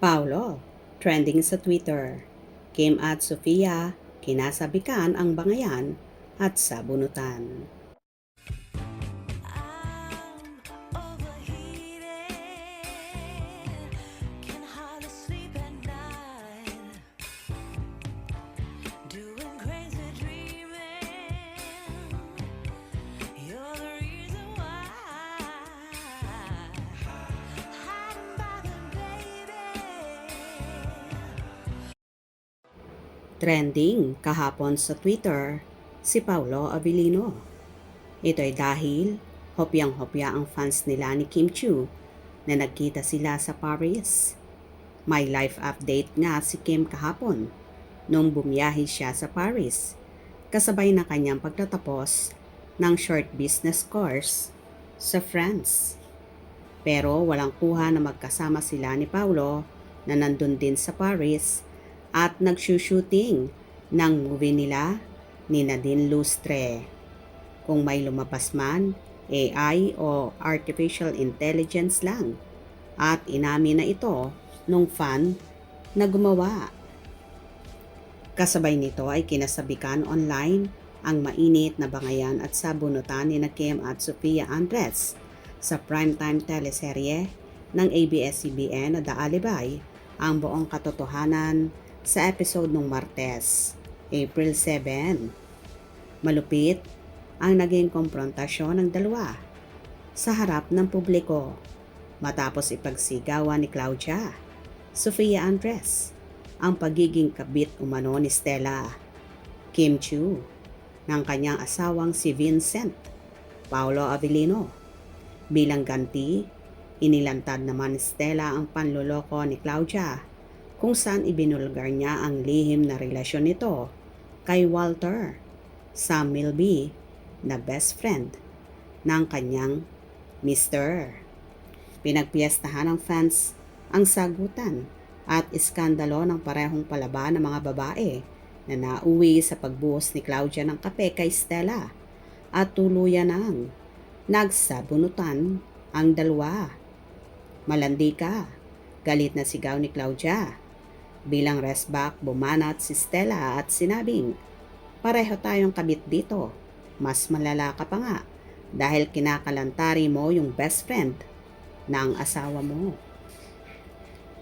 Paulo, trending sa Twitter. Kim at Sofia, kinasabikan ang bangayan at sabunutan. Trending kahapon sa Twitter si Paulo Abilino. Ito ay dahil hopyang-hopya ang fans nila ni Kim Chiu na nagkita sila sa Paris. May life update nga si Kim kahapon nung bumiyahe siya sa Paris kasabay na kanyang pagtatapos ng short business course sa France. Pero walang kuha na magkasama sila ni Paulo na nandun din sa Paris at nagsushooting ng movie nila ni Nadine Lustre. Kung may lumabas man, AI o Artificial Intelligence lang. At inamin na ito nung fan na gumawa. Kasabay nito ay kinasabikan online ang mainit na bangayan at sabunutan ni Kim at Sofia Andres sa primetime teleserye ng ABS-CBN na The Alibay, ang buong katotohanan sa episode ng Martes, April 7. Malupit ang naging komprontasyon ng dalawa sa harap ng publiko matapos ipagsigawan ni Claudia Sofia Andres ang pagiging kabit umano ni Stella Kim Chiu ng kanyang asawang si Vincent Paulo Abilino. Bilang ganti, inilantad naman ni Stella ang panloloko ni Claudia kung saan ibinulgar niya ang lihim na relasyon nito kay Walter Sam Milby na best friend ng kanyang Mr. Pinagpiestahan ng fans ang sagutan at iskandalo ng parehong palaban ng mga babae na nauwi sa pagbuhos ni Claudia ng kape kay Stella at tuluyan ng nagsabunutan ang dalawa. "Malandi ka," galit na sigaw ni Claudia. Bilang resback, bumanat si Stella at sinabing, "Pareho tayong kabit dito. Mas malala ka pa nga dahil kinakalantari mo yung best friend ng asawa mo."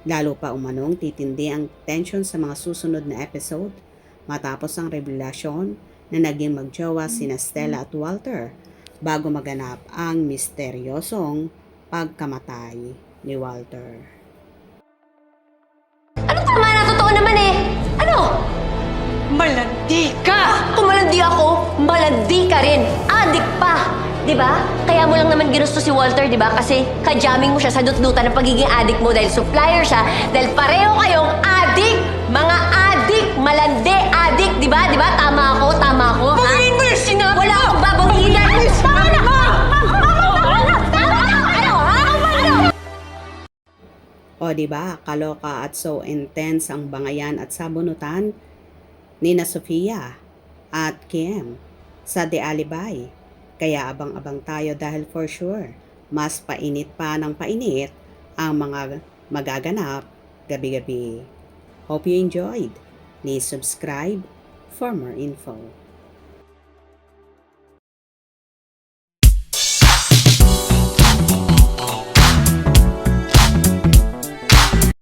Lalo pa umanong titindi ang tension sa mga susunod na episode matapos ang revelasyon na naging magjowa sina Stella at Walter bago maganap ang misteryosong pagkamatay ni Walter. Ano tama na? Totoo naman eh. Ano? Malandi ka! Kung malandi ako, malandi ka rin. Adik pa. Diba? Kaya mo lang naman ginusto si Walter, diba? Kasi kajamming mo siya sa dut-dutan ng pagiging adik mo dahil supplier siya, dahil pareho kayong adik! Mga adik! Malandi! Adik! Diba? Diba? Tama ako? Tama ako? Bawiin mo yung sinabi Wala mo! akong babawiin na! Tama na! O diba, kaloka at so intense ang bangayan at sabunutan ni na Sofia at Kim sa The Alibay. Kaya abang-abang tayo dahil for sure, mas painit pa ng painit ang mga magaganap gabi-gabi. Hope you enjoyed. Please subscribe for more info.